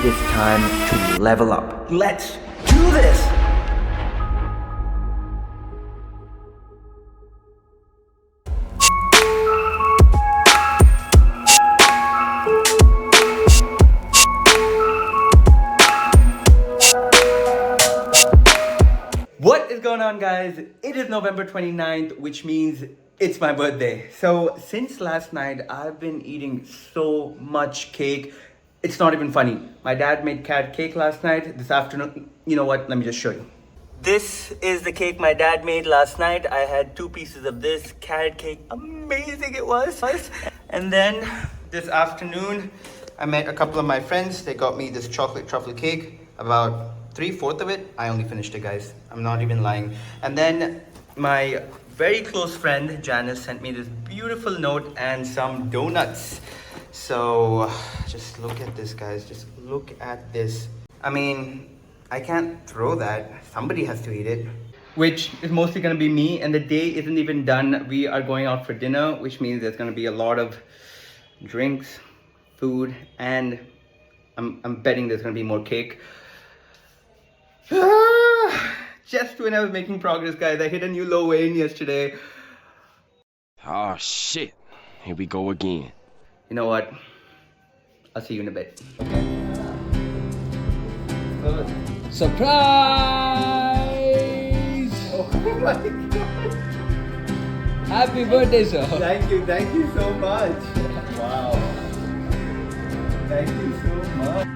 It is time to level up. Let's do this! What is going on, guys? It is November 29th, which means it's my birthday. So since last night, I've been eating so much cake. It's not even funny. My dad made carrot cake last night. This afternoon, you know what? Let me just show you. This is the cake my dad made last night. I had 2 pieces of this carrot cake. Amazing it was. And then this afternoon, I met a couple of my friends. They got me this chocolate truffle cake. About 3/4 of it, I only finished it, guys. I'm not even lying. And then my very close friend Janice sent me this beautiful note and some donuts. So just look at this, guys. Just look at this. I mean, I can't throw that. Somebody has to eat it. Which is mostly gonna be me, and the day isn't even done. We are going out for dinner, which means there's gonna be a lot of drinks, food, and I'm betting there's gonna be more cake. Just when I was making progress, guys, I hit a new low weight yesterday. Oh shit, here we go again. You know what? I'll see you in a bit. Surprise! Oh my god! Happy birthday, sir! Thank you so much. Wow. Thank you so much.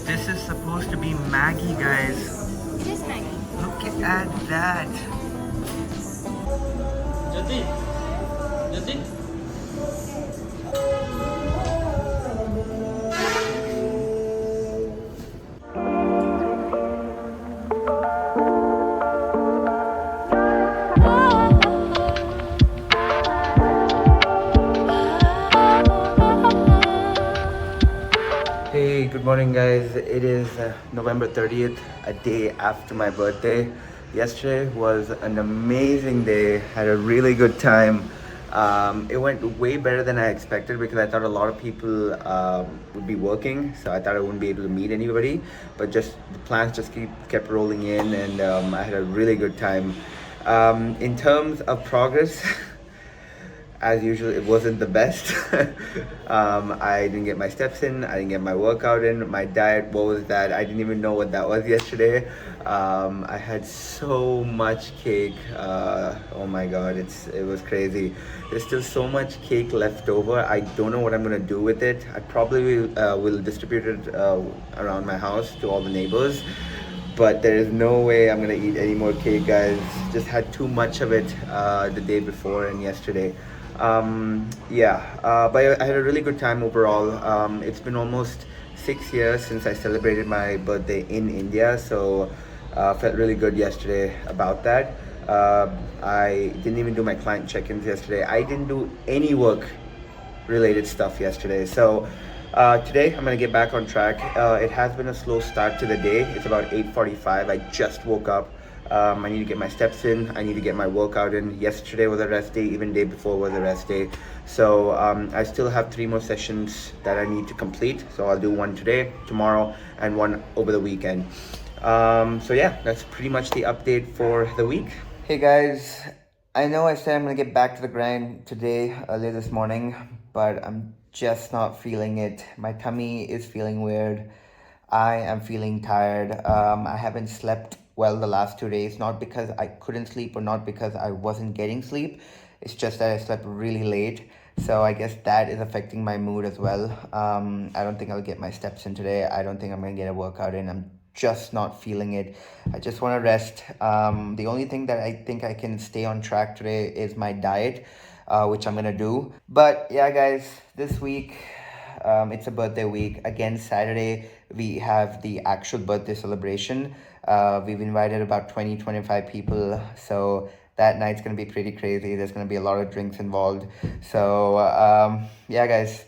This is supposed to be Maggie, guys. It is Maggie. Look at that. Jyoti? Hey, good morning, guys. It is November 30th, a day after my birthday. Yesterday was an amazing day. Had a really good time. It went way better than I expected because I thought a lot of people would be working, so I thought I wouldn't be able to meet anybody. But just the plans just kept rolling in, and I had a really good time. In terms of progress. As usual, it wasn't the best. I didn't get my steps in. I didn't get my workout in. My diet, what was that? I didn't even know what that was yesterday. I had so much cake. Oh my god, it was crazy. There's still so much cake left over. I don't know what I'm gonna do with it. I probably will distribute it around my house to all the neighbors. But there is no way I'm gonna eat any more cake, guys. Just had too much of it the day before and yesterday. But I had a really good time overall. It's been almost 6 years since I celebrated my birthday in India, so felt really good yesterday about that. I didn't even do my client check-ins yesterday. I didn't do any work related stuff yesterday. So today I'm gonna get back on track. It has been a slow start to the day. It's about 8:45. I just woke up. I need to get my steps in. I need to get my workout in. Yesterday was a rest day. Even day before was a rest day. So I still have 3 more sessions that I need to complete. So I'll do one today, tomorrow, and one over the weekend. So yeah, that's pretty much the update for the week. Hey guys, I know I said I'm gonna get back to the grind today, earlier this morning, but I'm just not feeling it. My tummy is feeling weird. I am feeling tired. I haven't slept well the last 2 days, not because I couldn't sleep or not because I wasn't getting sleep. It's just that I slept really late. So I guess that is affecting my mood as well. I don't think I'll get my steps in today. I don't think I'm gonna get a workout in. I'm just not feeling it. I just want to rest. The only thing that I think I can stay on track today is my diet. which I'm gonna do. But yeah, guys, this week it's a birthday week. Again, Saturday we have the actual birthday celebration. We've invited about 25 people, so that night's gonna be pretty crazy. There's gonna be a lot of drinks involved. So yeah, guys,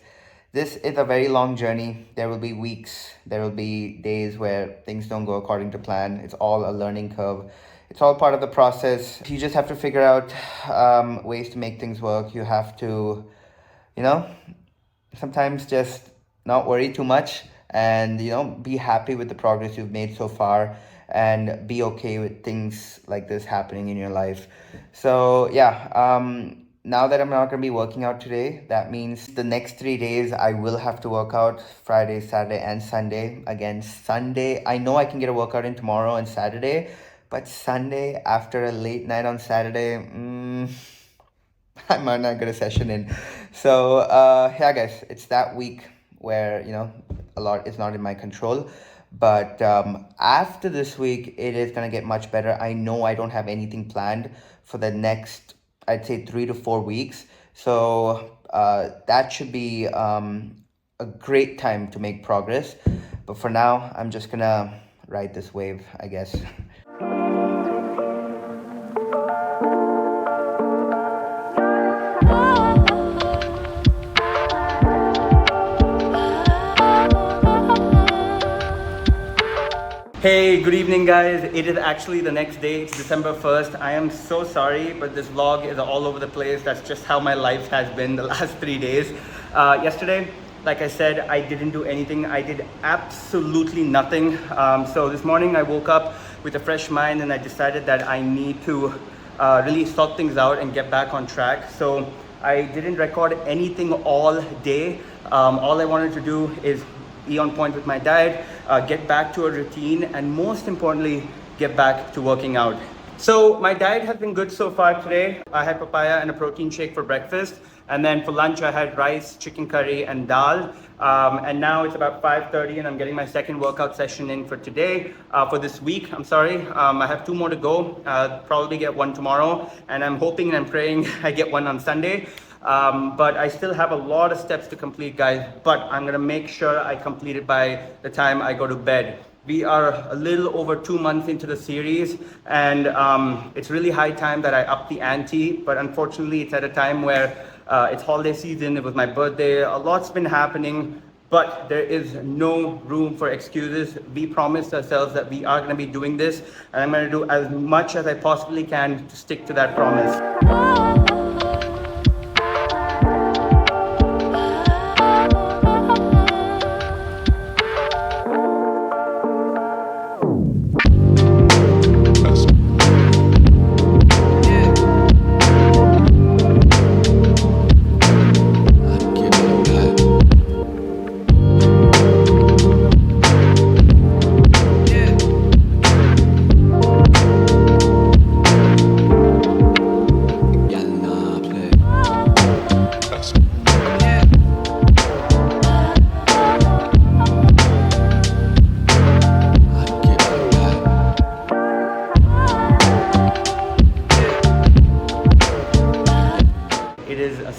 this is a very long journey. There will be weeks, there will be days where things don't go according to plan. It's all a learning curve. It's all part of the process. You just have to figure out ways to make things work. You have to, you know, sometimes just not worry too much, and be happy with the progress you've made so far, and be okay with things like this happening in your life. So yeah, now that I'm not going to be working out today, that means the next 3 days I will have to work out: Friday, Saturday, and Sunday. Again, Sunday, I know I can get a workout in tomorrow and Saturday, but Sunday after a late night on Saturday, I might not get a session in. So yeah, guys, it's that week where a lot is not in my control. But after this week, it is gonna get much better. I know I don't have anything planned for the next, I'd say, 3 to 4 weeks. So that should be a great time to make progress. But for now, I'm just gonna ride this wave, I guess. Hey, good evening, guys. It is actually the next day. It's December 1st. I am so sorry, but this vlog is all over the place. That's just how my life has been the last 3 days. Yesterday, like I said, I didn't do anything. I did absolutely nothing. So this morning I woke up with a fresh mind, and I decided that I need to really sort things out and get back on track. So I didn't record anything all day. All I wanted to do is be on point with my diet, get back to a routine, and most importantly, get back to working out. So my diet has been good so far today. I had papaya and a protein shake for breakfast. And then for lunch, I had rice, chicken curry, and dal. And now it's about 5:30, and I'm getting my second workout session in for today, for this week. I'm sorry. I have 2 more to go. Probably get 1 tomorrow. And I'm hoping and I'm praying I get 1 on Sunday. But I still have a lot of steps to complete, guys. But I'm gonna make sure I complete it by the time I go to bed. We are a little over 2 months into the series, and it's really high time that I up the ante. But unfortunately, it's at a time where it's holiday season. It was my birthday. A lot's been happening, but there is no room for excuses. We promised ourselves that we are gonna be doing this, and I'm gonna do as much as I possibly can to stick to that promise.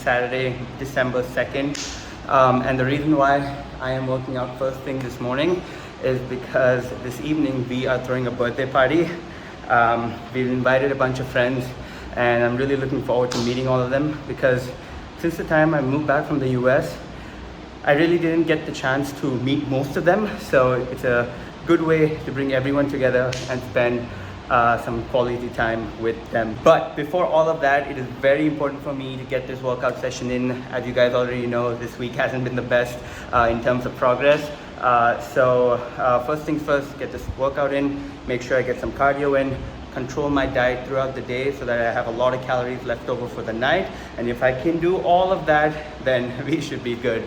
Saturday, December 2nd, and the reason why I am working out first thing this morning is because this evening we are throwing a birthday party. We've invited a bunch of friends, and I'm really looking forward to meeting all of them, because since the time I moved back from the US, I really didn't get the chance to meet most of them. So it's a good way to bring everyone together and spend some quality time with them. But before all of that, it is very important for me to get this workout session in. As you guys already know, this week hasn't been the best in terms of progress. So first things first, get this workout in, make sure I get some cardio in, control my diet throughout the day so that I have a lot of calories left over for the night. And if I can do all of that, then we should be good.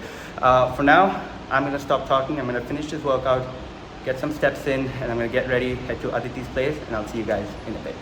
For now, I'm gonna stop talking. I'm gonna finish this workout, get some steps in, and I'm gonna get ready, head to Aditi's place, and I'll see you guys in a bit.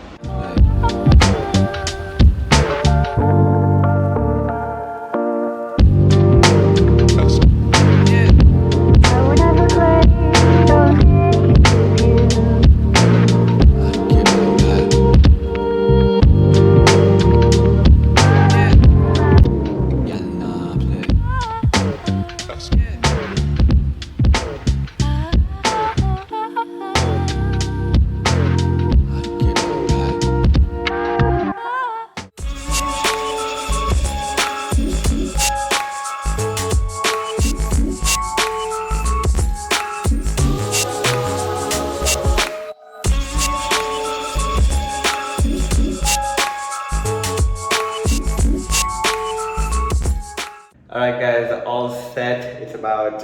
Alright guys, all set. It's about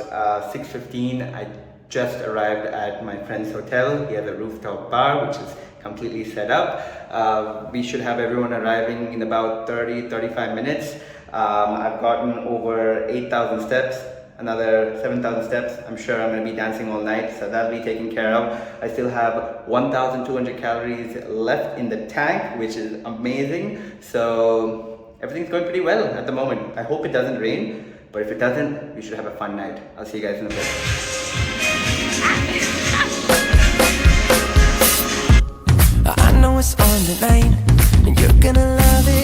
6:15. I just arrived at my friend's hotel. He has a rooftop bar which is completely set up. We should have everyone arriving in about 30-35 minutes. I've gotten over 8,000 steps, another 7,000 steps. I'm sure I'm going to be dancing all night, so that'll be taken care of. I still have 1,200 calories left in the tank, which is amazing. So everything's going pretty well at the moment. I hope it doesn't rain, but if it doesn't, we should have a fun night. I'll see you guys in a bit. I know it's on the line, and you're gonna love it.